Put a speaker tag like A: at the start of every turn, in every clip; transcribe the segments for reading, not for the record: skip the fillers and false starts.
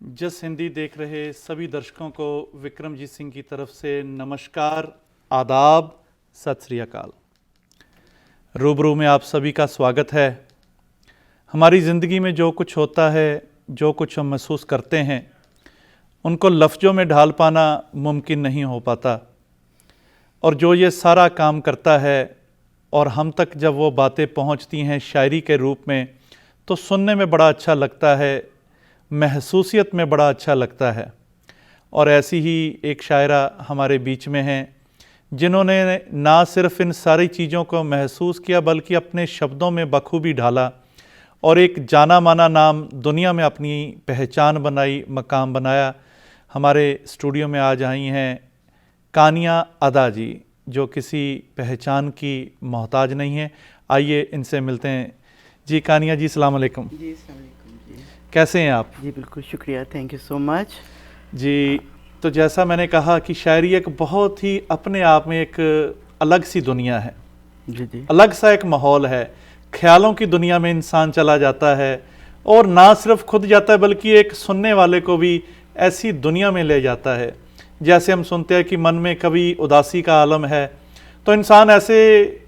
A: जस हिंदी देख रहे सभी दर्शकों को विक्रमजीत सिंह की तरफ से नमस्कार, आदाब, सत श्री अकाल। रूबरू में आप सभी का स्वागत है। हमारी ज़िंदगी में जो कुछ होता है, जो कुछ हम महसूस करते हैं, उनको लफ्ज़ों में ढाल पाना मुमकिन नहीं हो पाता। और जो ये सारा काम करता है और हम तक जब वो बातें पहुंचती हैं शायरी के रूप में, तो सुनने में बड़ा अच्छा लगता है, महसूसियत में बड़ा अच्छा लगता है। और ऐसी ही एक शायरा हमारे बीच में हैं जिन्होंने ना सिर्फ इन सारी चीज़ों को महसूस किया बल्कि अपने शब्दों में बखूबी ढाला और एक जाना माना नाम दुनिया में अपनी पहचान बनाई, मकाम बनाया। हमारे स्टूडियो में आज आई हैं कानिया अदा जी, जो किसी पहचान की मोहताज नहीं है। आइए इनसे मिलते हैं। जी कानिया जी, अस्सलाम वालेकुम।
B: जी अस्सलाम वालेकुम जी।
A: कैसे हैं आप?
B: जी बिल्कुल, शुक्रिया, थैंक यू सो मच
A: जी, तो जैसा मैंने कहा कि शायरी एक बहुत ही अपने आप में एक अलग सी दुनिया है,
B: जी जी।
A: अलग सा एक माहौल है। ख्यालों की दुनिया में इंसान चला जाता है और ना सिर्फ खुद जाता है बल्कि एक सुनने वाले को भी ऐसी दुनिया में ले जाता है। जैसे हम सुनते हैं कि मन में कभी उदासी का आलम है, तो इंसान ऐसे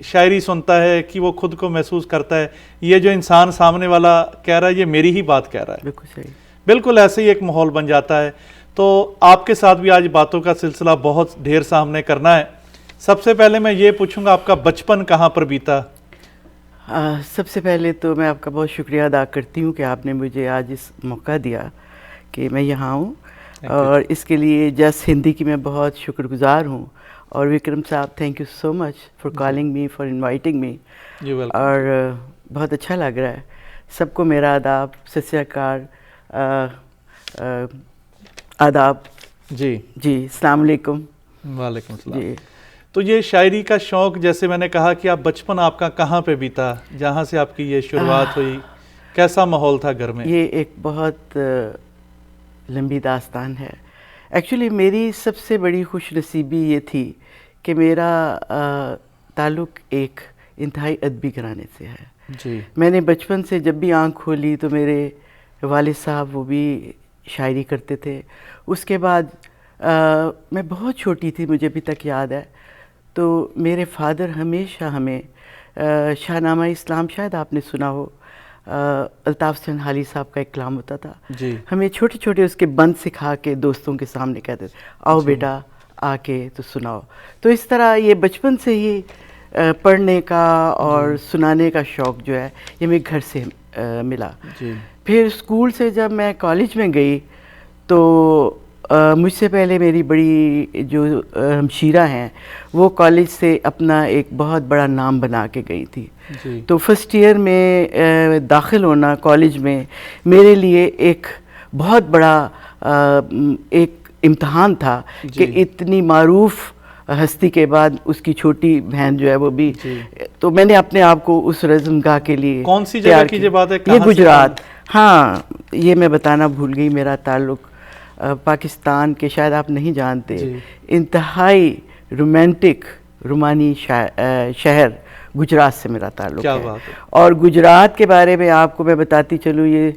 A: शायरी सुनता है कि वो खुद को महसूस करता है ये जो इंसान सामने वाला कह रहा है ये मेरी ही बात कह रहा है।
B: बिल्कुल सही।
A: बिल्कुल ऐसे ही एक माहौल बन जाता है। तो आपके साथ भी आज बातों का सिलसिला बहुत ढेर सा हमने करना है। सबसे पहले मैं ये पूछूंगा, आपका बचपन कहाँ पर बीता?
B: सबसे पहले तो मैं आपका बहुत शुक्रिया अदा करती हूँ कि आपने मुझे आज इस मौका दिया कि मैं यहाँ हूँ, और इसके लिए जस हिंदी की मैं बहुत शुक्रगुजार हूँ। और विक्रम साहब, thank you so much for calling me, for inviting me. और बहुत अच्छा लग रहा है। सबको मेरा आदाब, सत श्री अकाल, आदाब
A: जी
B: जी, अस्सलाम वालेकुम।
A: वालेकुम सलाम।
B: जी,
A: तो ये शायरी का शौक़, जैसे मैंने कहा कि आप बचपन आपका कहाँ पे बीता, जहाँ से आपकी ये शुरुआत हुई, कैसा माहौल था घर में?
B: ये एक बहुत लंबी दास्तान है। एक्चुअली मेरी सबसे बड़ी खुशनसीबी ये थी कि मेरा ताल्लुक़ एक इंतहाई अदबी घराने से है।
A: जी।
B: मैंने बचपन से जब भी आँख खोली तो मेरे वालिद साहब वो भी शायरी करते थे। उसके बाद मैं बहुत छोटी थी, मुझे अभी तक याद है, तो मेरे फादर हमेशा हमें शाहनामा इस्लाम, शायद आपने सुना हो, अल्ताफ़ हुसैन हाली साहब का एक कलाम होता था
A: जी।
B: हमें छोटे छोटे उसके बंद सिखा के दोस्तों के सामने कहते थे, आओ बेटा आके तो सुनाओ। तो इस तरह ये बचपन से ही पढ़ने का और सुनाने का शौक़ जो है ये मेरे घर से मिला।
A: जी।
B: फिर स्कूल से जब मैं कॉलेज में गई तो मुझसे पहले मेरी बड़ी जो हमशीरा हैं वो कॉलेज से अपना एक बहुत बड़ा नाम बना के गई थी।
A: जी।
B: तो फर्स्ट ईयर में दाखिल होना कॉलेज में मेरे लिए एक बहुत बड़ा एक इम्तहान था कि इतनी मारूफ हस्ती के बाद उसकी छोटी बहन जो है वो भी, तो मैंने अपने आप को उस रज़्मगाह के लिए।
A: कौन सी जगह की बात है?
B: ये गुजरात। हाँ, ये मैं बताना भूल गई, मेरा ताल्लुक़ पाकिस्तान के, शायद आप नहीं जानते, इंतहाई रोमांटिक रोमानी शहर गुजरात से मेरा ताल्लुक़ है।
A: बात है।
B: और गुजरात के बारे में आपको मैं बताती चलूँ, ये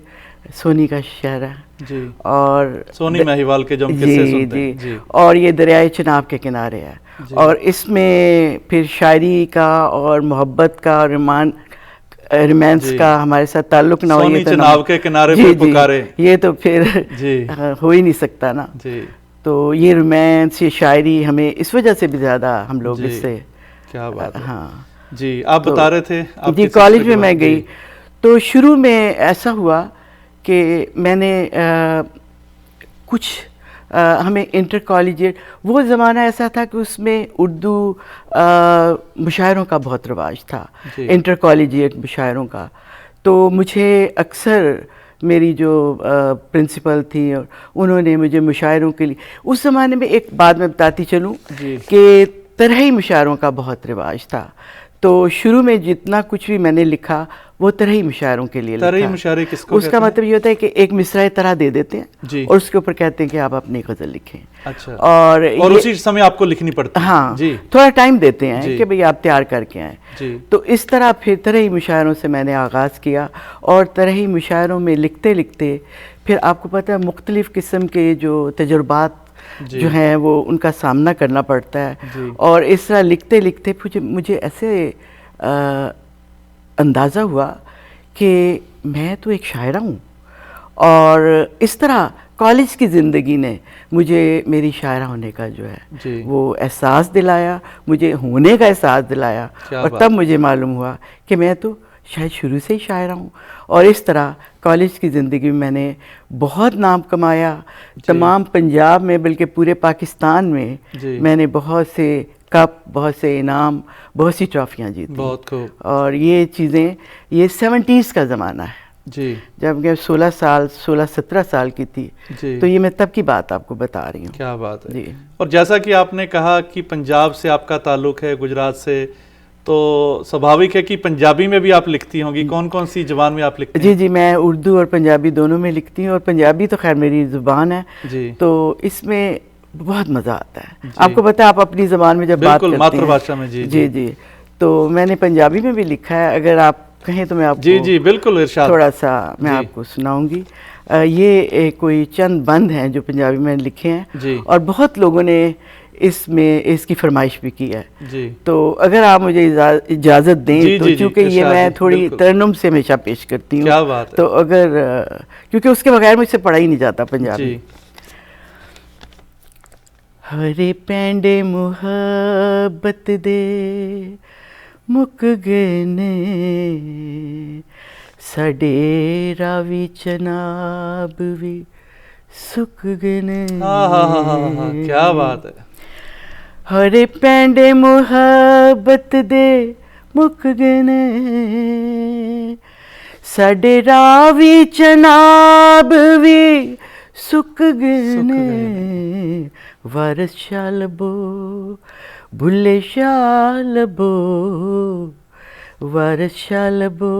B: सोनी का शहर है
A: जी।
B: और
A: सोनी महिवाल के जो हम किस्से सुनते हैं।
B: जी। और ये दरियाए चिनाब के किनारे है। और इसमें फिर शायरी का और मोहब्बत का और रोमांस का हमारे साथ ताल्लुक़ ना हो, ये तो
A: चिनाब के किनारे पे पुकारे,
B: ये तो फिर हो ही नहीं सकता ना।
A: जी।
B: तो ये रोमांस, ये शायरी हमें इस वजह से भी ज़्यादा हम लोग इससे।
A: क्या बात है।
B: हाँ
A: जी, आप बता रहे थे
B: जी, कॉलेज में मैं गई तो शुरू में ऐसा हुआ कि मैंने कुछ हमें इंटर कॉलेजिएट, वो ज़माना ऐसा था कि उसमें उर्दू मुशायरों का बहुत रिवाज था, इंटर कॉलेजिएट मुशायरों का। तो मुझे अक्सर मेरी जो प्रिंसिपल थी और उन्होंने मुझे मुशायरों के लिए, उस ज़माने में एक बात मैं बताती चलूँ कि तरही मुशायरों का बहुत रिवाज था। तो शुरू में जितना कुछ भी मैंने लिखा वो तरही मुशायरों के लिए
A: तरही
B: लिखा है।
A: मुशायरे किसको
B: उसका
A: कहते हैं?
B: मतलब ये होता है कि एक मिसरा तरह दे देते
A: जी।
B: हैं और उसके ऊपर कहते हैं कि आप अपनी गज़ल लिखें।
A: अच्छा।
B: और ये
A: उसी समय आपको लिखनी पड़ती है?
B: हाँ
A: जी
B: थोड़ा टाइम देते हैं
A: जी।
B: कि भाई आप तैयार करके आएँ।
A: जी।
B: तो इस तरह फिर तरही मुशायरों से मैंने आगाज़ किया और तरही मुशायरों में लिखते लिखते फिर आपको पता है मुख्तलिफ़ किस्म के जो तजुर्बात
A: जी।
B: जो हैं वो उनका सामना करना पड़ता है।
A: जी।
B: और इस तरह लिखते लिखते मुझे ऐसे अंदाज़ा हुआ कि मैं तो एक शायरा हूँ। और इस तरह कॉलेज की ज़िंदगी ने मुझे मेरी शायरा होने का जो
A: जी।
B: है वो एहसास दिलाया, मुझे होने का एहसास दिलाया।
A: क्या
B: और
A: बात
B: तब मुझे मालूम हुआ कि मैं तो शायद शुरू से ही शायरा हूँ। और इस तरह कॉलेज की ज़िंदगी में मैंने बहुत नाम कमाया, तमाम पंजाब में बल्कि पूरे पाकिस्तान में
A: जी।
B: मैंने बहुत से कप, बहुत से इनाम, बहुत सी ट्रॉफियाँ जीती।
A: बहुत खूब।
B: और ये चीज़ें, ये 70s का ज़माना है,
A: जी
B: जब मैं 16-17 साल की थी।
A: जी।
B: तो ये मैं तब की बात आपको बता रही हूँ।
A: क्या बात है।
B: जी।
A: और जैसा कि आपने कहा कि पंजाब से आपका ताल्लुक़ है, गुजरात से, तो स्वाभाविक है कि पंजाबी में भी आप लिखती होंगी। कौन कौन सी ज़बान में आप लिखती हैं?
B: जी जी, मैं उर्दू और पंजाबी दोनों में लिखती हूँ। और पंजाबी तो खैर मेरी ज़ुबान है
A: जी।
B: तो इसमें बहुत मज़ा आता है। आपको पता है आप अपनी ज़बान में जब बात करते हैं,
A: मातृभाषा में। जी
B: जी जी, तो मैंने पंजाबी में भी लिखा है। अगर आप कहें तो मैं आपको
A: जी जी बिल्कुल इरशाद।
B: थोड़ा सा मैं
A: जी।
B: आपको सुनाऊंगी। ये कोई चंद बंद हैं जो पंजाबी में लिखे हैं
A: जी।
B: और बहुत लोगों ने इसमें इसकी फरमाइश भी की है।
A: जी।
B: तो अगर आप मुझे इजाज़त दें
A: जी,
B: तो
A: जी, जी,
B: चूँकि ये
A: इरशाद
B: मैं
A: जी,
B: थोड़ी
A: बिल्कुल।
B: तरन्नुम से हमेशा पेश करती हूँ।
A: क्या बात है।
B: तो अगर क्योंकि उसके बगैर मुझसे पढ़ा ही नहीं जाता पंजाबी।
A: जी।
B: हरे पैंडे मुहब्बत दे मुक गए ने, साडे रावी चनाब भी सुक गए ने।
A: हाँ, क्या बात है।
B: हरे पैंडे मुहब्बत दे मुक गए ने, साडे रावी चनाब भी सुक गए ने। वारस शाल बो भुले शाल बो, वारस शाल बो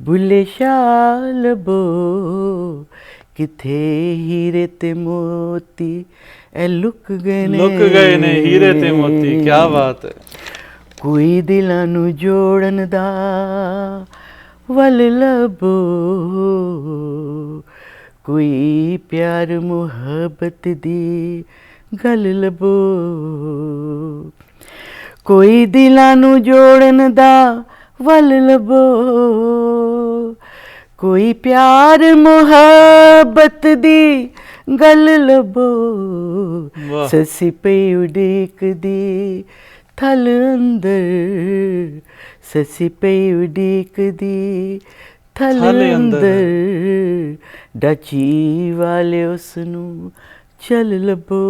B: भुले शाल बो, किथे हीरे ते मोती ए लुक गए
A: ने हीरे ते मोती। क्या बात है।
B: कोई दिलां नू जोड़न दा वल लबो, कोई प्यार मुहब्बत दी गल लबो, कोई दिलां नू जोड़न दा वल लबो, कोई प्यार मुहब्बत दी गल लबो। ससी पई उड़ीक दी थल अंदर, ससी पई उड़ीक दी थल अंदर, डाची वाले उसनू चल लबो।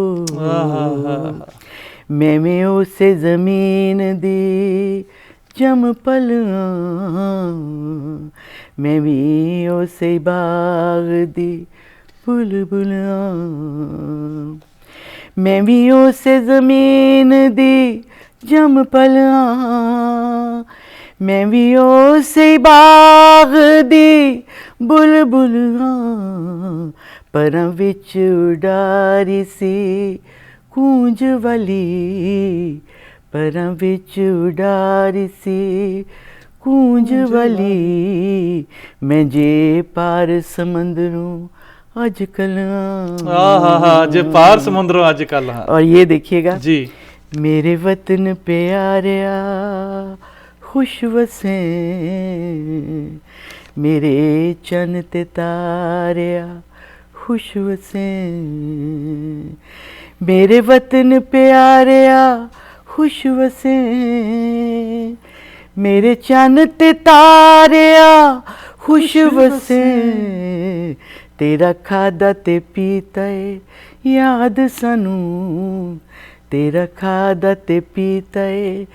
B: मैं उसे ज़मीन दी जम पलना, मैं भी उसे बाग दी बुलबुलां, मैं भी उसे ज़मीन दी जम पलना, मैं भी उसे बाग दी बुलबुलां, परां विच उडारी सी कूंज वाली, परां विच उडारी सी कूंज वाली, मैं जे पार समंदरों आजकल।
A: जे पार समुद्रों आजकल।
B: और ये देखिएगा
A: जी।
B: मेरे वतन प्यारिया खुश वसे, मेरे चन ते तारिया खुश वसे, मेरे वतन प्यारिया खुश वसे, मेरे चन ते तारिया खुश वसे, तेरा खादा ते पीता है याद सानू, तेरा खादा ते पीता है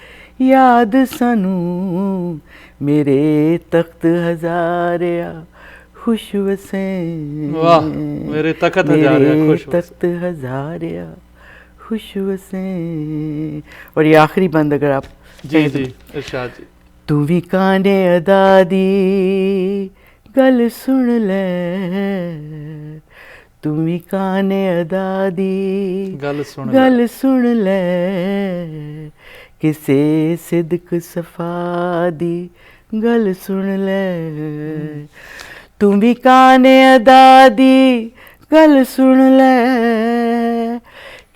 B: याद सानू, मेरे तख्त हजारिया खुश वसे।
A: वाह, मेरे तख्त हजारिया खुश वसे,
B: तख्त हजारिया खुश वसे। और ये आखिरी बंद अगर आप
A: जी जी इरशाद जी।
B: तू भी काने अदा दी गल सुन ले, तू भी काने अदा दी
A: गल सुन ले।
B: गल सुन ले, किसे सिदक सफा दी गल सुन ले, तू भी काने अदा दी गल सुन ले,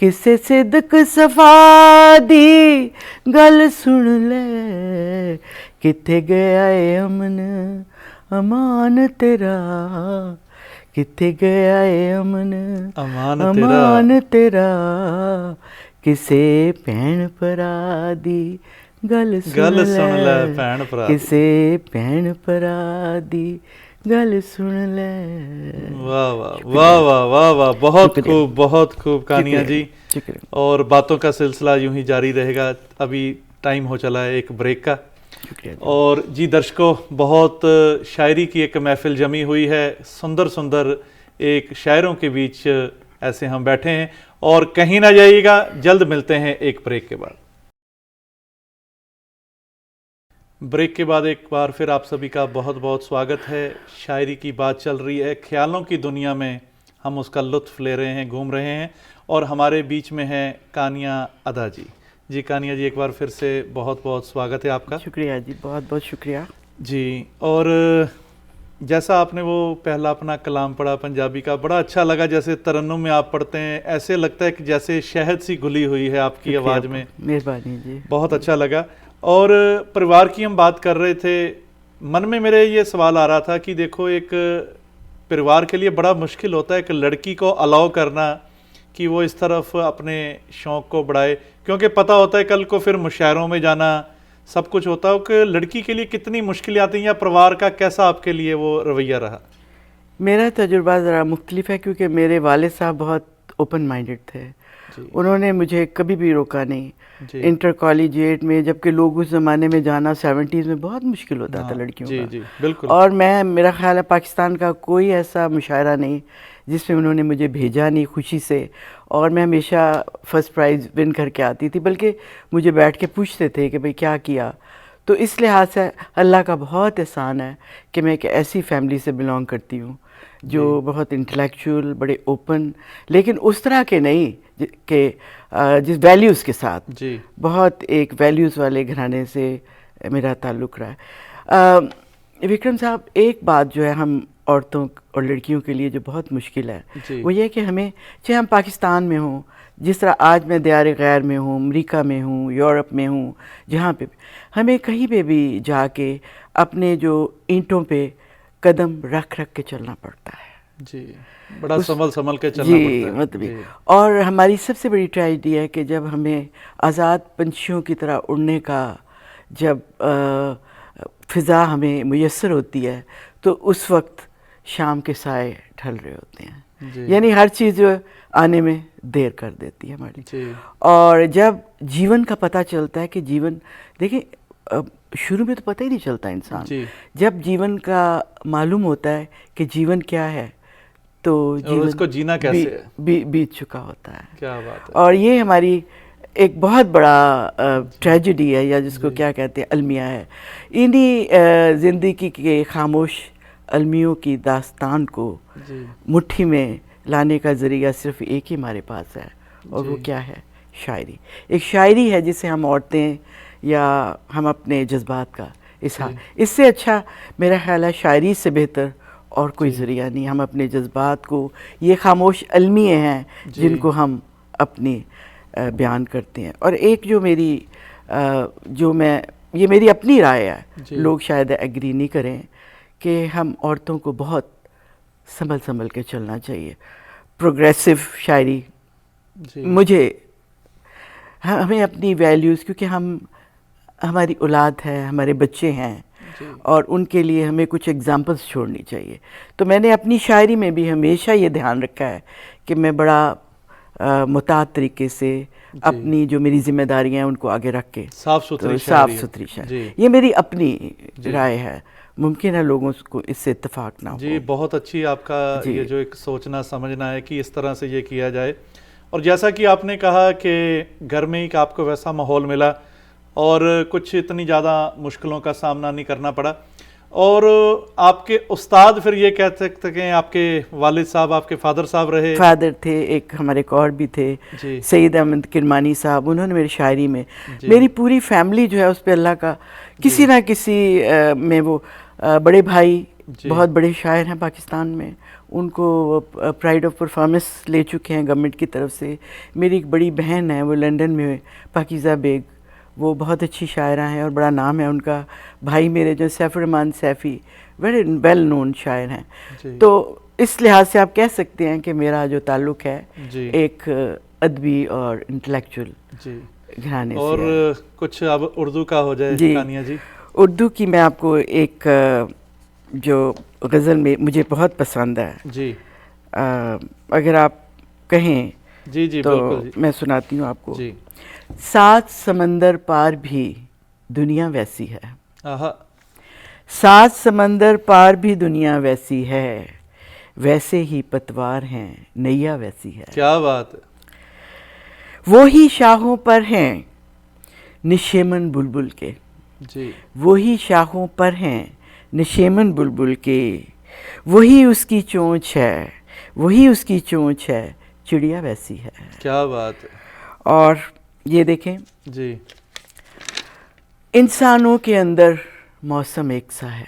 B: किसे सिदक सफा दी गल सुन ले, किथे गया है अमन अमान तेरा, किथे गया है अमन अमान तेरा, किसे भैन भरा दी गल सुन ले,
A: भैन भरा
B: किसे भैन भरा दी गल सुन ले।
A: वाह वाह वाह वाह वाह वाह, बहुत खूब कानिया जी।
B: शुक्रिया।
A: और बातों का सिलसिला यूं ही जारी रहेगा। अभी टाइम हो चला है एक ब्रेक का। और जी दर्शकों, बहुत शायरी की एक महफिल जमी हुई है, सुंदर सुंदर एक शायरों के बीच ऐसे हम बैठे हैं। और कहीं ना जाइएगा, जल्द मिलते हैं एक ब्रेक के बाद। ब्रेक के बाद एक बार फिर आप सभी का बहुत बहुत स्वागत है। शायरी की बात चल रही है, ख्यालों की दुनिया में हम उसका लुत्फ़ ले रहे हैं, घूम रहे हैं। और हमारे बीच में है कानिया अदा जी। जी कानिया जी, एक बार फिर से बहुत बहुत स्वागत है आपका।
B: शुक्रिया जी, बहुत बहुत शुक्रिया
A: जी। और जैसा आपने वो पहला अपना कलाम पढ़ा पंजाबी का, बड़ा अच्छा लगा। जैसे तरन्नुम में आप पढ़ते हैं, ऐसे लगता है कि जैसे शहद सी घुली हुई है आपकी आवाज़ में।
B: मेहरबानी जी,
A: बहुत अच्छा लगा। और परिवार की हम बात कर रहे थे, मन में मेरे ये सवाल आ रहा था कि देखो, एक परिवार के लिए बड़ा मुश्किल होता है एक लड़की को अलाउ करना कि वो इस तरफ अपने शौक़ को बढ़ाए, क्योंकि पता होता है कल को फिर मुशायरों में जाना, सब कुछ होता है। कि लड़की के लिए कितनी मुश्किलें आती हैं, या परिवार का कैसा आपके लिए वो रवैया रहा?
B: मेरा तजुर्बा ज़रा मुख्तलिफ है, क्योंकि मेरे वालिद साहब बहुत ओपन माइंडेड थे। उन्होंने मुझे कभी भी रोका नहीं। इंटर कॉलेजिएट में, जबकि लोग उस ज़माने में जाना 70s में बहुत मुश्किल होता था लड़कियों का।
A: जी, बिल्कुल।
B: और मेरा ख्याल है पाकिस्तान का कोई ऐसा मुशायरा नहीं जिसमें उन्होंने मुझे भेजा नहीं खुशी से। और मैं हमेशा फ़र्स्ट प्राइज़ विन करके आती थी, बल्कि मुझे बैठ के पूछते थे कि भाई क्या किया। तो इस लिहाज से अल्लाह का बहुत एहसान है कि मैं एक ऐसी फैमिली से बिलोंग करती हूँ जो बहुत इंटेलेक्चुअल, बड़े ओपन, लेकिन उस तरह के नहीं कि जिस वैल्यूज़ के साथ,
A: जी, बहुत
B: एक वैल्यूज़ वाले घराने से मेरा ताल्लुक़ रहा है। विक्रम साहब, एक बात जो है हम औरतों और लड़कियों के लिए जो बहुत मुश्किल है, वो ये कि हमें, चाहे हम पाकिस्तान में हों, जिस तरह आज मैं दियार गैर में हूँ, अमेरिका में हूँ, यूरोप में हूँ, जहाँ पे हमें कहीं पे भी जाके अपने जो ईंटों पे कदम रख रख के चलना पड़ता है।
A: जी, बड़ा संभल के चलना पड़ता है।
B: मतलब और हमारी सबसे बड़ी ट्रेजेडी है कि जब हमें आज़ाद पंछियों की तरह उड़ने का जब फ़िज़ा हमें मुयस्सर होती है, तो उस वक्त शाम के साए ढल रहे होते हैं। यानी हर चीज़ आने में देर कर देती है हमारी। और जब जीवन का पता चलता है कि जीवन, देखिए शुरू में तो पता ही नहीं चलता इंसान, जब जीवन का मालूम होता है कि जीवन क्या है, तो जीवन
A: उसको जीना कैसे है
B: बीत चुका होता है।
A: क्या बात है।
B: और ये हमारी एक बहुत बड़ा ट्रेजेडी है, या जिसको क्या कहते हैं, अलमिया है। इन्हीं ज़िंदगी के खामोश अलमियों की दास्तान को मुट्ठी में लाने का ज़रिया सिर्फ एक ही हमारे पास है, और वो क्या है? शायरी। एक शायरी है जिसे हम औरतें या हम अपने जज्बात का इज़हार, इससे अच्छा मेरा ख्याल है शायरी से बेहतर और कोई ज़रिया नहीं। हम अपने जज्बात को, ये खामोश अलमिए हैं जिनको हम अपनी बयान करते हैं। और एक जो मेरी ये मेरी अपनी राय है, लोग शायद एग्री नहीं करें, कि हम औरतों को बहुत संभल के चलना चाहिए। प्रोग्रेसिव शायरी मुझे, हमें अपनी वैल्यूज़, क्योंकि हमारी औलाद है, हमारे बच्चे हैं, और उनके लिए हमें कुछ एग्जाम्पल्स छोड़नी चाहिए। तो मैंने अपनी शायरी में भी हमेशा ये ध्यान रखा है कि मैं बड़ा मुताद तरीके से अपनी जो मेरी जिम्मेदारियां हैं उनको आगे रख के साफ़ सुथरी शायरी, ये मेरी अपनी राय है। मुमकिन है लोगों को इससे इत्तेफाक ना हो।
A: जी, बहुत अच्छी आपका ये जो एक सोचना समझना है कि इस तरह से ये किया जाए। और जैसा कि आपने कहा कि घर में ही आपको वैसा माहौल मिला, और कुछ इतनी ज़्यादा मुश्किलों का सामना नहीं करना पड़ा। और आपके उस्ताद फिर ये कह सकते हैं आपके वालिद साहब, आपके फादर साहब रहे?
B: फादर थे, एक हमारे एक और भी थे,
A: जी।
B: सईद अहमद किरमानी साहब। उन्होंने मेरी शायरी में, मेरी पूरी फैमिली जो है उस पे अल्लाह का किसी ना किसी में वो बड़े भाई बहुत बड़े शायर हैं पाकिस्तान में, उनको प्राइड ऑफ परफॉर्मेंस ले चुके हैं गवर्नमेंट की तरफ से। मेरी एक बड़ी बहन है, वो लंदन में, पाकिज़ा बेग, वो बहुत अच्छी शायरा हैं और बड़ा नाम है उनका। भाई मेरे जो Saifur Rahman Saifi, very well known शायर हैं। तो इस लिहाज से आप कह सकते हैं कि मेरा जो ताल्लुक़ है एक अदबी और इंटेलेक्चुअल घराने से।
A: और कुछ अब उर्दू का हो जाए कानिया जी।
B: उर्दू की मैं आपको एक जो गज़ल में मुझे बहुत पसंद है
A: जी,
B: अगर आप कहें
A: जी जी
B: तो
A: बिल्कुल जी।
B: मैं सुनाती हूँ आपको
A: जी।
B: 7 समंदर पार भी दुनिया वैसी है,
A: आहा।
B: 7 समंदर पार भी दुनिया वैसी है, वैसे ही पतवार हैं नैया वैसी है।
A: क्या बात है।
B: वो ही शाहों पर हैं निशेमन बुलबुल के,
A: जी।
B: वही शाहों पर हैं निशेमन बुलबुल के, वही उसकी चोंच है, वही उसकी चोंच है, चिड़िया वैसी है।
A: क्या बात है।
B: और ये देखें
A: जी।
B: इंसानों के अंदर मौसम एक सा है,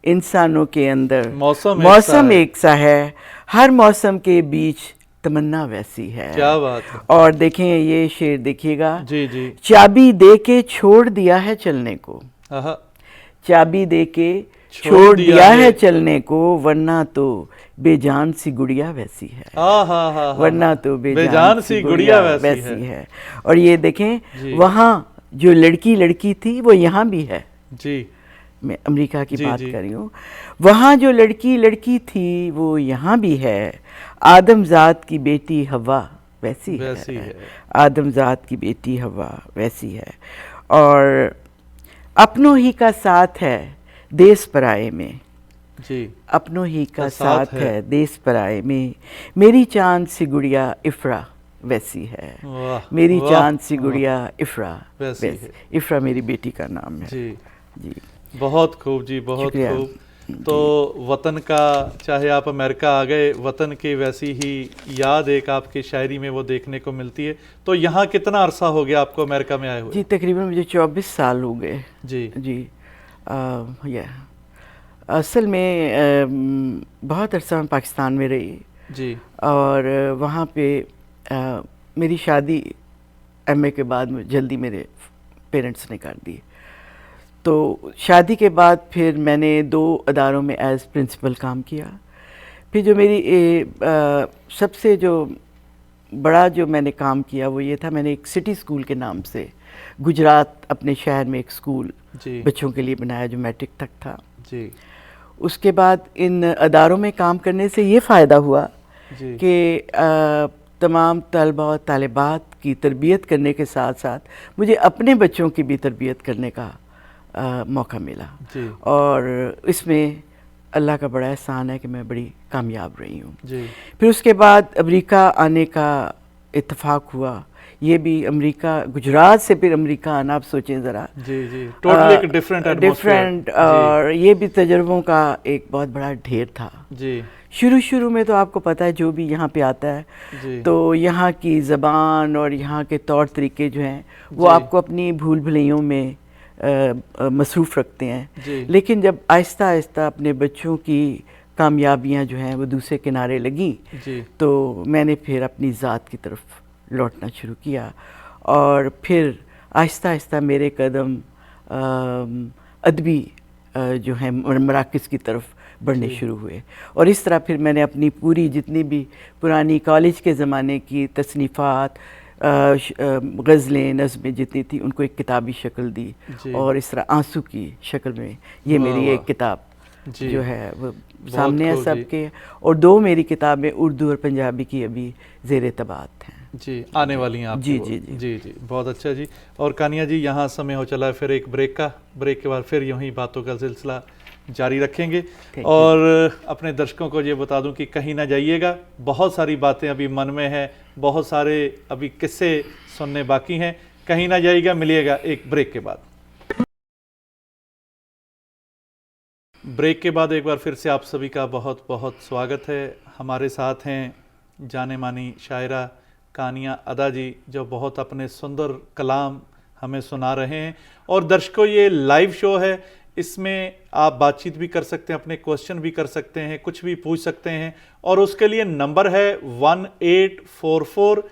B: इंसानों के अंदर मौसम एक सा है, हर मौसम के बीच तमन्ना वैसी है।
A: क्या बात है।
B: और देखें ये शेर देखिएगा।
A: जी जी।
B: चाबी दे के छोड़ दिया है चलने को, चाबी दे के छोड़ दिया है चलने को, वरना तो बेजान सी गुड़िया वैसी है। वरना तो बेजान सी गुड़िया वैसी है। और ये देखें वहाँ जो लड़की थी वो यहाँ भी है।
A: जी।
B: मैं अमेरिका की बात कर रही हूँ। वहाँ जो लड़की थी वो यहाँ भी है, आदमजात की बेटी हवा वैसी है। आदमजात की बेटी हवा वैसी है। और अपनों ही का साथ है देश पराए में,
A: जी।
B: अपनों ही का साथ है देश पराए में, मेरी चांद सी गुड़िया इफ्रा वैसी है। मेरी चांद सी गुड़िया इफ्रा वैसी है। इफ्रा मेरी बेटी का नाम है।
A: जी
B: जी।
A: बहुत खूब जी, बहुत खूब। तो वतन का, चाहे आप अमेरिका आ गए, वतन की वैसी ही याद एक आपकी शायरी में वो देखने को मिलती है। तो यहाँ कितना अरसा हो गया आपको अमेरिका में आए हुए?
B: जी तकरीबन मुझे 24 साल हो गए।
A: जी
B: जी। असल में बहुत अरसा मैं पाकिस्तान में रही
A: जी।
B: और वहाँ पे मेरी शादी एमए के बाद जल्दी मेरे पेरेंट्स ने कर दी। तो शादी के बाद फिर मैंने 2 अदारों में एज प्रिंसिपल काम किया। फिर जो मेरी सबसे जो बड़ा जो मैंने काम किया वो ये था, मैंने एक सिटी स्कूल के नाम से गुजरात अपने शहर में एक स्कूल बच्चों के लिए बनाया जो मैट्रिक तक था।
A: जी।
B: उसके बाद इन अदारों में काम करने से ये फ़ायदा हुआ कि तमाम तलबा और तालिबात की तरबियत करने के साथ साथ मुझे अपने बच्चों की भी तरबियत करने का मौका मिला। और इसमें अल्लाह का बड़ा एहसान है कि मैं बड़ी कामयाब रही हूँ। फिर उसके बाद अमेरिका आने का इत्तेफाक हुआ। ये भी अमेरिका, गुजरात से फिर अमेरिका आना, आप सोचें ज़रा।
A: जी जी। Totally different.
B: और ये भी तजुर्बों का एक बहुत बड़ा ढेर था।
A: जी।
B: शुरू में तो आपको पता है जो भी यहाँ पे आता है तो यहाँ की ज़बान और यहाँ के तौर तरीके जो हैं वो आपको अपनी भूल भुलैयों में मसरूफ़ रखते हैं। लेकिन जब आहिस्ता आहिस्ता अपने बच्चों की कामयाबियाँ जो हैं वो दूसरे किनारे लगी तो मैंने फिर अपनी ज़ात की तरफ लौटना शुरू किया और फिर आहिस्ता आहिस्ता मेरे कदम अदबी जो है मराकज़ की तरफ बढ़ने शुरू हुए। और इस तरह फिर मैंने अपनी पूरी जितनी भी पुरानी कॉलेज के ज़माने की तसनीफ़ात, गज़लें, नज़में जितनी थी उनको एक किताबी शक्ल दी और इस तरह आंसू की शक्ल में ये मेरी एक किताब जो है वो सामने है सबके। और 2 मेरी किताबें उर्दू और पंजाबी की अभी ज़ेर तबात हैं
A: जी, आने वाली हैं आपकी। जी, बहुत अच्छा जी। और कानिया जी यहाँ समय हो चला है फिर एक ब्रेक का। ब्रेक के बाद फिर यूँ ही बातों का सिलसिला जारी रखेंगे। और अपने दर्शकों को ये बता दूं कि कहीं ना जाइएगा, बहुत सारी बातें अभी मन में है, बहुत सारे अभी किस्से सुनने बाकी हैं। कहीं ना जाइएगा, मिलिएगा एक ब्रेक के बाद। ब्रेक के बाद एक बार फिर से आप सभी का बहुत बहुत स्वागत है। हमारे साथ हैं जाने मानी शायरा कानिया अदा जी, जो बहुत अपने सुंदर कलाम हमें सुना रहे हैं। और दर्शकों, ये लाइव शो है, इसमें आप बातचीत भी कर सकते हैं, अपने क्वेश्चन भी कर सकते हैं, कुछ भी पूछ सकते हैं। और उसके लिए नंबर है 1844324130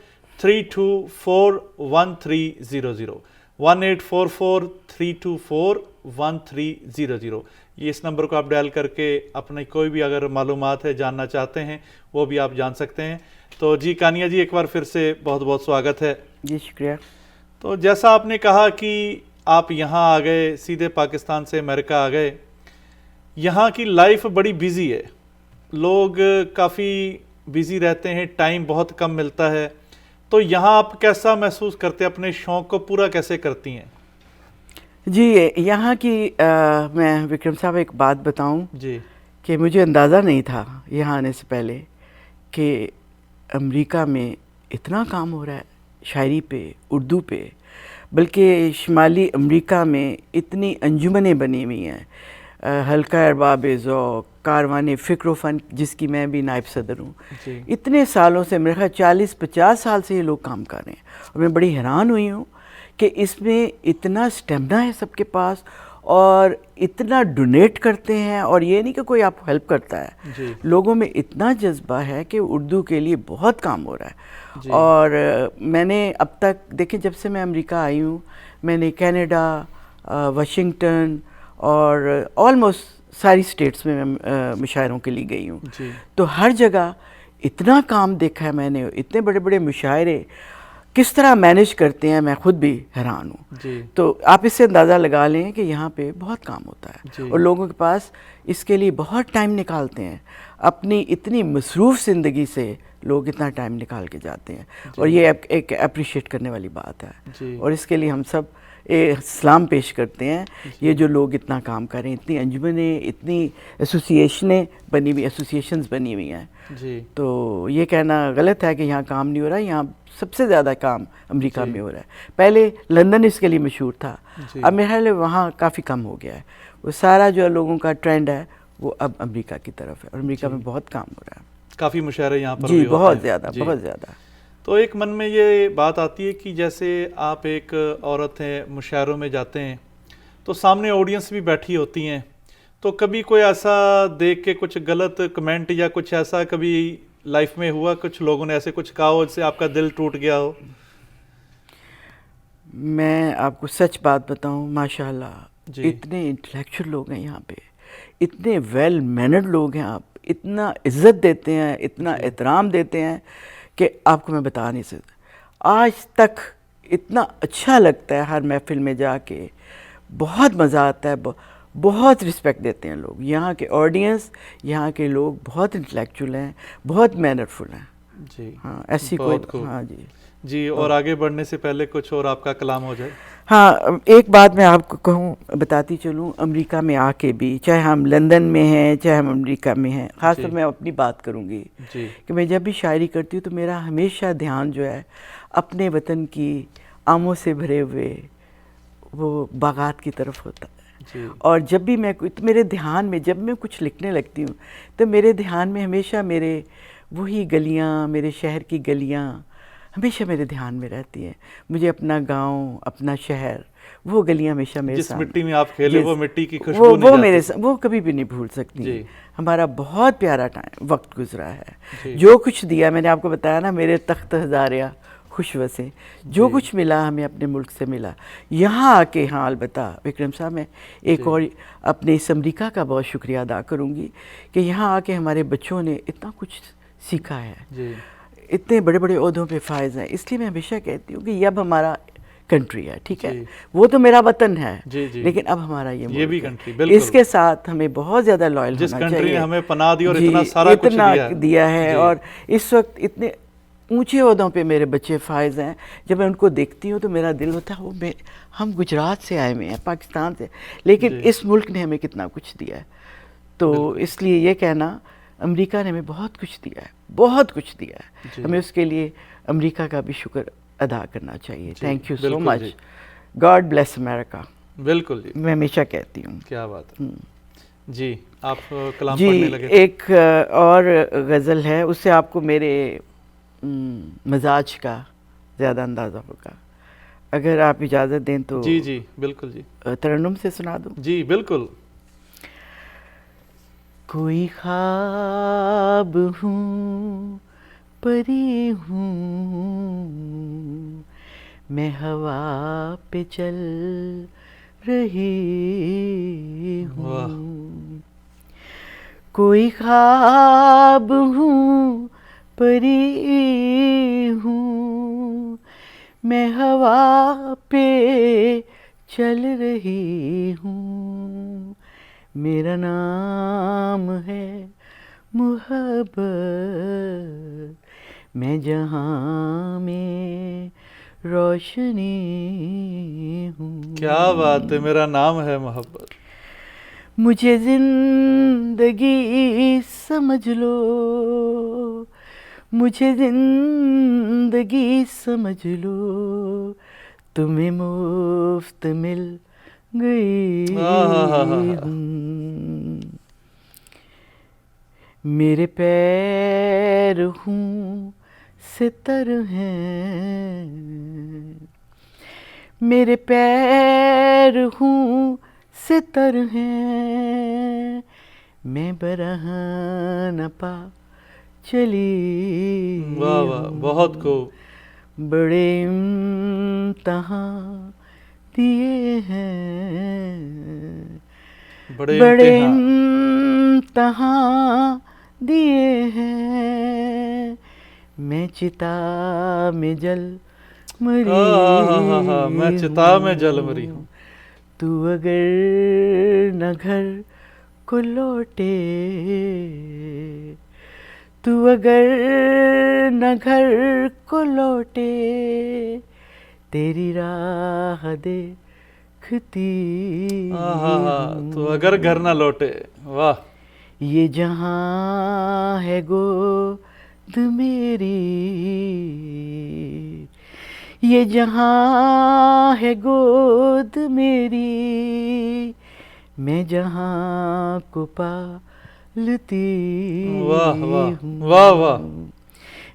A: 1844324130। ये इस नंबर को आप डायल करके अपने कोई भी अगर मालूमात है जानना चाहते हैं वो भी आप जान सकते हैं। तो जी कानिया जी, एक बार फिर से बहुत बहुत स्वागत है
B: जी। शुक्रिया।
A: तो जैसा आपने कहा कि आप यहाँ आ गए, सीधे पाकिस्तान से अमेरिका आ गए। यहाँ की लाइफ बड़ी बिजी है, लोग काफ़ी बिजी रहते हैं, टाइम बहुत कम मिलता है। तो यहाँ आप कैसा महसूस करते हैं, अपने शौक़ को पूरा कैसे करती हैं?
B: जी, यहाँ की मैं विक्रम साहब एक बात बताऊं
A: जी
B: कि मुझे अंदाज़ा नहीं था यहाँ आने से पहले कि अमेरिका में इतना काम हो रहा है शायरी पे, उर्दू पे, बल्कि शुमाली अमेरिका में इतनी अंजुमनें बनी हुई हैं। हल्का अरबाब ज़ौक़, कारवान फ़िक्र फ़न, जिसकी मैं भी नायब सदर हूँ। इतने सालों से, मेरे ख्याल 40-50 साल से ये लोग काम कर रहे हैं। और मैं बड़ी हैरान हुई हूँ कि इसमें इतना स्टेमिना है सबके पास और इतना डोनेट करते हैं। और ये नहीं कि कोई आपको हेल्प करता है, लोगों में इतना जज्बा है कि उर्दू के लिए बहुत काम हो रहा है। और मैंने अब तक देखें, जब से मैं अमेरिका आई हूँ, मैंने कनाडा, वाशिंगटन और ऑलमोस्ट सारी स्टेट्स में मैं मुशायरों के लिए गई हूँ। तो हर जगह इतना काम देखा है मैंने, इतने बड़े बड़े मुशायरे किस तरह मैनेज करते हैं, मैं खुद भी हैरान हूँ। तो आप इससे अंदाज़ा लगा लें कि यहाँ पे बहुत काम होता है और लोगों के पास इसके लिए बहुत टाइम निकालते हैं। अपनी इतनी मसरूफ़ ज़िंदगी से लोग इतना टाइम निकाल के जाते हैं और ये एक अप्रिशिएट करने वाली बात है। और इसके लिए हम सब सलाम पेश करते हैं, ये जो लोग इतना काम कर रहे हैं, इतनी अंजुमनें, इतनी एसोसिएशंस बनी हुई हैं। तो ये कहना गलत है कि यहाँ काम नहीं हो रहा है। यहाँ सबसे ज़्यादा काम अमेरिका में हो रहा है। पहले लंदन इसके लिए मशहूर था, अब मेरे ख्याल वहाँ काफ़ी कम हो गया है। वो सारा जो लोगों का ट्रेंड है वो अब अमेरिका की तरफ है और अमेरिका में बहुत काम हो रहा है।
A: काफ़ी मुशायरे यहाँ पर
B: जी,
A: भी
B: बहुत ज़्यादा, बहुत ज़्यादा।
A: तो एक मन में ये बात आती है कि जैसे आप एक औरत हैं, मुशायरों में जाते हैं तो सामने ऑडियंस भी बैठी होती हैं, तो कभी कोई ऐसा देख के कुछ गलत कमेंट या कुछ ऐसा कभी लाइफ में हुआ, कुछ लोगों ने ऐसे कुछ कहा हो जिससे आपका दिल टूट गया हो?
B: मैं आपको सच बात बताऊं, माशाल्लाह इतने इंटेलेक्चुअल लोग हैं यहाँ पे, इतने वेल मैनर्ड लोग हैं, आप इतना इज्जत देते हैं, इतना एहतराम देते हैं कि आपको मैं बता नहीं सकता। आज तक इतना अच्छा लगता है हर महफिल में जाके, बहुत मज़ा आता है, बहुत रिस्पेक्ट देते हैं लोग। यहाँ के ऑडियंस, यहाँ के लोग बहुत इंटेलेक्चुअल हैं, बहुत मैनरफुल हैं।
A: जी
B: हाँ, ऐसी कोई, हाँ जी
A: जी। और आगे बढ़ने से पहले कुछ और आपका कलाम हो जाए।
B: हाँ, एक बात मैं आपको कहूँ, बताती चलूँ, अमेरिका में आके भी, चाहे हम लंदन में हैं, चाहे हम अमेरिका में हैं, ख़ासतौर मैं अपनी बात करूँगी कि मैं जब भी शायरी करती हूँ तो मेरा हमेशा ध्यान जो है अपने वतन की आमों से भरे हुए वो बागात की तरफ होता है। और जब भी मैं मेरे ध्यान में, जब मैं कुछ लिखने लगती हूँ तो मेरे ध्यान में हमेशा मेरे वही गलियाँ, मेरे शहर की गलियाँ हमेशा मेरे ध्यान में रहती हैं। मुझे अपना गांव, अपना शहर, वो गलियां हमेशा मेरे
A: जिस
B: सामने,
A: मिट्टी में आप खेले, वो मिट्टी की खुशबू
B: वो मेरे वो कभी भी नहीं भूल सकती। हमारा बहुत प्यारा टाइम वक्त गुजरा है। जो कुछ दिया, मैंने आपको बताया ना, मेरे तख्त हज़ारिया खुश वसे, जो कुछ मिला हमें अपने मुल्क से मिला। यहाँ आके, हाँ अलबत्ता विक्रम साहब, मैं एक और अपने इस अमरीका का बहुत शुक्रिया अदा करूँगी कि यहाँ आके हमारे बच्चों ने इतना कुछ सीखा है, इतने बड़े बड़े ओहदों पे फायज हैं। इसलिए मैं हमेशा कहती हूँ कि ये अब हमारा कंट्री है, ठीक है, वो तो मेरा वतन है, लेकिन अब हमारा ये भी कंट्री, इसके साथ हमें बहुत ज़्यादा लॉयल होना चाहिए।
A: कंट्री ने हमें पनाह दी और इतना सारा कुछ
B: दिया है। और इस वक्त इतने ऊंचे ओहदों पे मेरे बच्चे फायज हैं, जब मैं उनको देखती हूँ तो मेरा दिल होता है, वो हम गुजरात से आए हुए हैं, पाकिस्तान से, लेकिन इस मुल्क ने हमें कितना कुछ दिया है। तो इसलिए ये कहना, अमेरिका ने हमें बहुत कुछ दिया है, बहुत कुछ दिया है, हमें उसके लिए अमेरिका का भी शुक्र अदा करना चाहिए।
A: जी,
B: थैंक यू सो
A: बिल्कुल
B: मच।
A: जी।
B: गॉड ब्लेस अमेरिका,
A: बिल्कुल जी,
B: मैं हमेशा कहती हूँ।
A: क्या बात है। जी, आप कलाम
B: जी,
A: पढ़ने लगे थे।
B: एक और गज़ल है, उससे आपको मेरे मिजाज का ज़्यादा अंदाज़ा होगा। अगर आप इजाज़त दें तो
A: जी जी, बिल्कुल जी।
B: तरन्नुम से सुना दूँ।
A: जी बिल्कुल।
B: कोई ख्वाब हूँ, परी हूँ, मैं हवा पे चल रही
A: वाह।
B: हूँ। कोई ख्वाब हूँ, परी हूँ, मैं हवा पे चल रही हूँ। मेरा नाम है मोहब्बत, मैं जहाँ में रोशनी हूँ।
A: क्या बात है, मेरा नाम है मोहब्बत।
B: मुझे जिंदगी समझ लो, मुझे जिंदगी समझ लो, तुम्हें मुफ्त मिल गई
A: आहा।
B: हूँ। मेरे पैर हूँ सितर हैं, मेरे पैर हूँ सितर हैं, मैं बरहन पा चली
A: वाह वाह, बहुत
B: हूँ।
A: खूब।
B: बड़े इम्तहान दिए हैं,
A: बड़े
B: बड़े
A: इम्तिहान।
B: इम्तहान दिए हैं, मैं चिता में जल
A: आहा, मैं
B: मरी
A: चिता में जल मरी
B: हूँ।
A: हूँ।
B: तू अगर न घर को लौटे, तू अगर न घर को लौटे, तेरी राह देखती
A: आहा, तो अगर घर ना
B: हूँ।
A: लौटे। वाह।
B: ये जहाँ है गोद मेरी, ये जहाँ है गोद मेरी, मैं जहाँ को पालती
A: वाह वाह वाह वाह।
B: हूँ।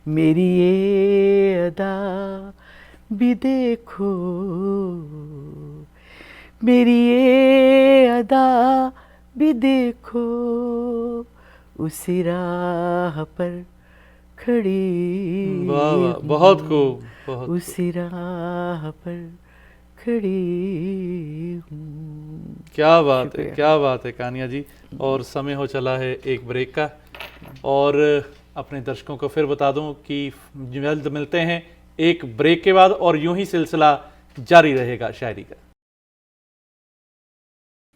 B: मेरी ये अदा भी देखो, मेरी ये अदा भी देखो, उसी राह पर खड़ी
A: वाह वाह, बहुत
B: हूँ,
A: खूब बहुत खूब।
B: उसी राह पर खड़ी हूँ।
A: क्या बात है,
B: शुक्रिया।
A: क्या बात है कानिया जी। और समय हो चला है एक ब्रेक का, और अपने दर्शकों को फिर बता दूं कि जल्द मिलते हैं एक ब्रेक के बाद, और यूं ही सिलसिला जारी रहेगा शायरी का।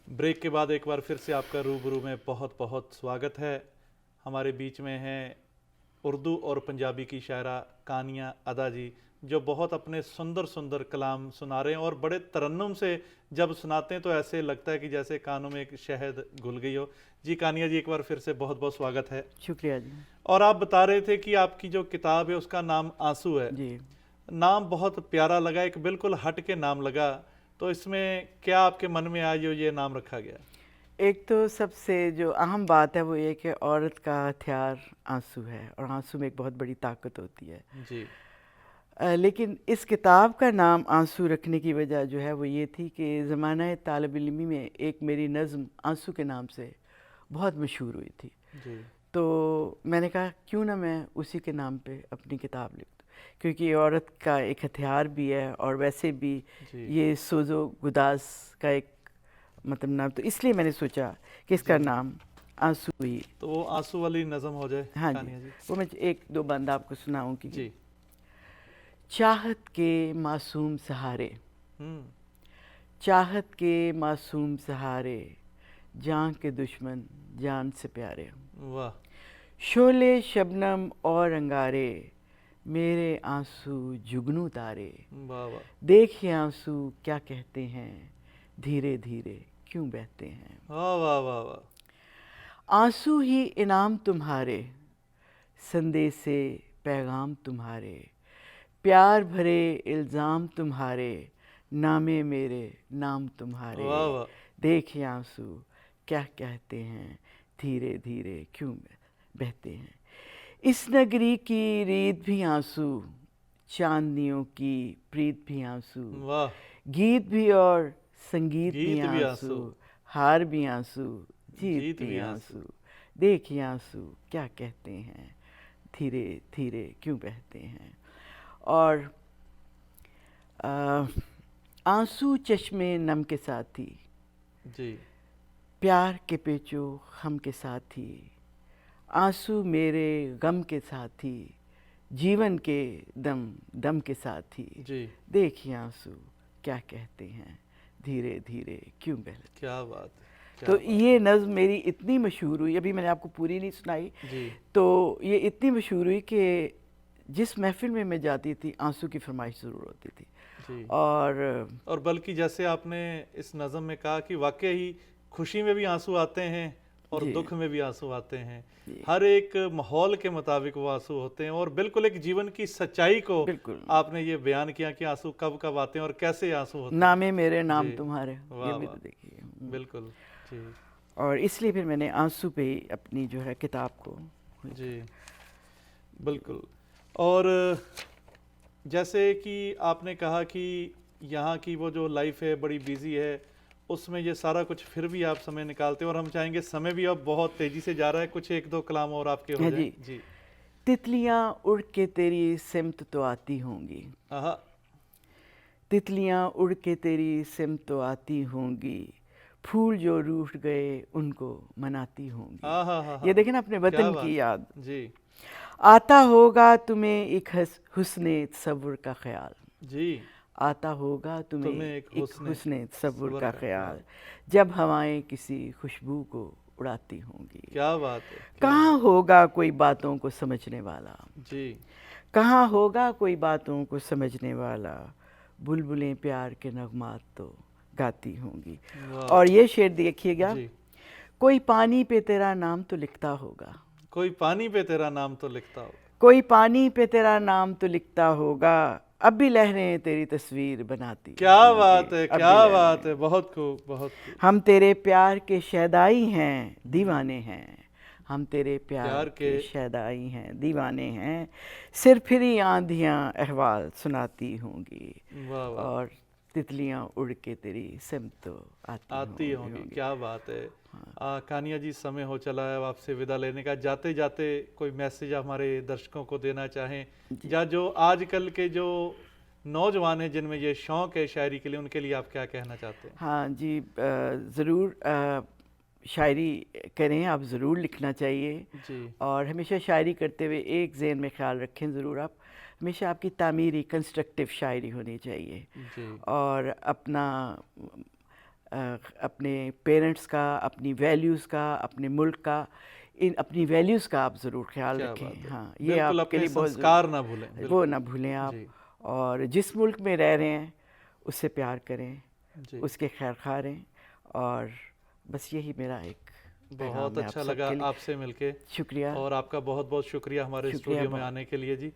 A: ब्रेक के बाद एक बार फिर से आपका रूबरू में बहुत बहुत स्वागत है। हमारे बीच में हैं उर्दू और पंजाबी की शायरा कानिया अदा जी, जो बहुत अपने सुंदर सुंदर कलाम सुना रहे हैं, और बड़े तरन्नुम से जब सुनाते हैं तो ऐसे लगता है कि जैसे कानों में एक शहद घुल गई हो। जी कानिया जी, एक बार फिर से बहुत बहुत स्वागत है।
B: शुक्रिया जी।
A: और आप बता रहे थे कि आपकी जो किताब है उसका नाम आंसू है।
B: जी,
A: नाम बहुत प्यारा लगा, एक बिल्कुल हट के नाम लगा। तो इसमें क्या आपके मन में आया जो ये नाम रखा गया?
B: एक तो सबसे जो अहम बात है वो ये कि औरत का हथियार आंसू है, और आंसू में एक बहुत बड़ी ताकत होती है।
A: जी
B: लेकिन इस किताब का नाम आंसू रखने की वजह जो है वो ये थी कि ज़माना तालिब इल्मी में एक मेरी नज़्म आंसू के नाम से बहुत मशहूर हुई थी।
A: जी
B: तो मैंने कहा क्यों ना मैं उसी के नाम पे अपनी किताब लिख दूँ, क्योंकि ये औरत का एक हथियार भी है, और वैसे भी
A: जी
B: ये सोज़ो गुदास का एक मतलब नाम, तो इसलिए मैंने सोचा कि इसका नाम आंसू ही।
A: तो वो आंसू वाली नज़म हो जाए
B: हाँ जी,
A: कानिया जी।
B: वो मैं एक दो बंद आपको सुनाऊंगी।
A: जी।
B: चाहत के मासूम सहारे,
A: हम्म।
B: चाहत के मासूम सहारे, जान के दुश्मन जान से प्यारे,
A: वाह।
B: शोले शबनम और अंगारे, मेरे आंसू जुगनू तारे,
A: वाह वाह
B: देख ये आंसू क्या कहते हैं, धीरे धीरे क्यों बहते हैं।
A: वाह वाह वाह वाह।
B: आंसू ही इनाम तुम्हारे, संदेशे पैगाम तुम्हारे, प्यार भरे इल्ज़ाम तुम्हारे, नामे मेरे नाम तुम्हारे।
A: वाह वाह।
B: देख ये आंसू क्या कहते हैं, धीरे धीरे क्यों बहते हैं। इस नगरी की रीत भी आंसू, चांदनियों की प्रीत भी आंसू।
A: वाह।
B: गीत भी और संगीत
A: गीत
B: भी
A: भी
B: आंसू,
A: आंसू।
B: हार भी आंसू,
A: जीत
B: जीत
A: भी
B: भी
A: आंसू।
B: आंसू। देखिए आंसू क्या कहते हैं, धीरे धीरे क्यों बहते हैं। और आंसू चश्मे नम के साथी,
A: जी।
B: प्यार के पेचो हम के साथी। आंसू मेरे गम के साथी, जीवन के दम दम के साथी।
A: जी।
B: देखिए आंसू क्या कहते हैं, धीरे धीरे क्यों बहते।
A: क्या बात है, क्या
B: तो
A: बात
B: ये नज़्म मेरी इतनी मशहूर हुई, अभी मैंने आपको पूरी नहीं सुनाई,
A: है। जी।
B: तो ये इतनी मशहूर हुई कि जिस महफिल में मैं जाती थी आंसू की फरमाइश ज़रूर होती थी।
A: जी।
B: और
A: बल्कि जैसे आपने इस नज़म में कहा कि वाकई ही खुशी में भी आंसू आते हैं और
B: जी।
A: दुख में भी आंसू आते हैं।
B: जी।
A: हर एक माहौल के मुताबिक वो आंसू होते हैं और बिल्कुल एक जीवन की सच्चाई को
B: बिल्कुल
A: आपने ये बयान किया कि आंसू कब कब आते हैं और कैसे आंसू होते हैं।
B: नामे मेरे नाम
A: जी।
B: तुम्हारे,
A: वाह
B: ये भी
A: वाह।
B: तो देखिए।
A: बिल्कुल। जी।
B: और इसलिए फिर मैंने आंसू पे ही अपनी जो है किताब को।
A: जी बिल्कुल। और जैसे कि आपने कहा कि यहाँ की वो जो लाइफ है बड़ी बिजी है, उसमें ये सारा कुछ फिर भी आप समय निकालते हैं और हम चाहेंगे, समय भी अब बहुत तेजी से जा रहा है, कुछ एक दो कलाम और आपके हो
B: हाँ
A: जाए।
B: जी।
A: जी।
B: तितलियां उड़ के तेरी सिमत तो आती होंगी,
A: आहा।
B: तितलियां उड़ के तेरी सिमत तो आती होंगी। फूल जो रूठ गए उनको मनाती होंगी।
A: हाँ हाँ हाँ।
B: ये देखें ना अपने
A: क्या
B: वतन
A: बात।
B: की याद।
A: जी।
B: आता होगा तुम्हें एक हुस्ने तसव्वुर का ख्याल,
A: जी।
B: आता होगा तुम्हें
A: तुम्हें एक
B: एक हुस्ने तसव्वुर
A: तसव्वुर
B: का
A: का
B: ख्याल, जब हवाएं किसी खुशबू को उड़ाती होंगी।
A: क्या बात है, क्या
B: कहाँ होगा कोई बातों को समझने वाला,
A: जी।
B: कहाँ होगा कोई बातों को समझने वाला। बुलबुलें प्यार के नगमात तो गाती होंगी।
A: वाह।
B: और ये शेर देखिएगा,
A: जी।
B: कोई पानी पे तेरा नाम तो लिखता होगा,
A: कोई पानी पे तेरा नाम तो लिखता हो।
B: कोई पानी पे तेरा नाम तो लिखता होगा। अब भी लहरें तेरी तस्वीर बनाती
A: क्या
B: होंगी,
A: बात है,
B: अब भी
A: क्या
B: लहरें।
A: बात है, बहुत खूब, बहुत खूब।
B: हम तेरे प्यार के शैदाई हैं, दीवाने हैं। हम तेरे प्यार
A: प्यार
B: के
A: के
B: शैदाई हैं, दीवाने हैं। सिर फिरी आंधियां अहवाल सुनाती होंगी,
A: वाह वाह।
B: और तितलियां उड़ के तेरी सिमत तो
A: आती होंगी। क्या बात है। कानिया जी, समय हो चला है अब आपसे विदा लेने का। जाते जाते कोई मैसेज हमारे दर्शकों को देना चाहें, या जो आजकल के जो नौजवान हैं जिनमें ये शौक है शायरी के लिए, उनके लिए आप क्या कहना चाहते हैं?
B: हाँ जी, ज़रूर शायरी करें, आप ज़रूर लिखना चाहिए।
A: जी। और
B: हमेशा शायरी करते हुए एक ज़हन में ख्याल रखें ज़रूर, आप हमेशा आपकी तामीरी कंस्ट्रक्टिव शायरी होनी चाहिए।
A: जी।
B: और अपने पेरेंट्स का, अपनी वैल्यूज़ का, अपने मुल्क का, इन अपनी वैल्यूज़ का आप ज़रूर ख्याल
A: क्या
B: रखें।
A: बात है।
B: हाँ, ये
A: बिल्कुल
B: आपके
A: अपने
B: लिए बहुत
A: संस्कार ना भूलें।
B: वो
A: बिल्कुल।
B: ना भूलें आप।
A: जी।
B: और जिस मुल्क में रह रहे हैं उससे प्यार करें,
A: जी।
B: उसके खैर खा रहें। और बस यही मेरा एक
A: बहुत अच्छा लगा आपसे मिलके।
B: शुक्रिया।
A: और आपका बहुत बहुत शुक्रिया हमारे स्टूडियो में आने के लिए। जी,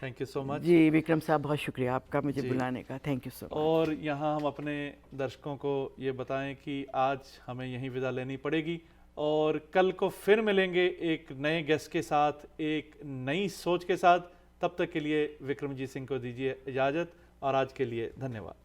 A: थैंक यू सो मच।
B: जी विक्रम साहब, बहुत शुक्रिया आपका मुझे
A: जी।
B: बुलाने का। Thank you so much.
A: और यहाँ हम अपने दर्शकों को ये बताएं कि आज हमें यहीं विदा लेनी पड़ेगी और कल को फिर मिलेंगे एक नए गेस्ट के साथ, एक नई सोच के साथ। तब तक के लिए विक्रमजीत सिंह को दीजिए इजाज़त और आज के लिए धन्यवाद।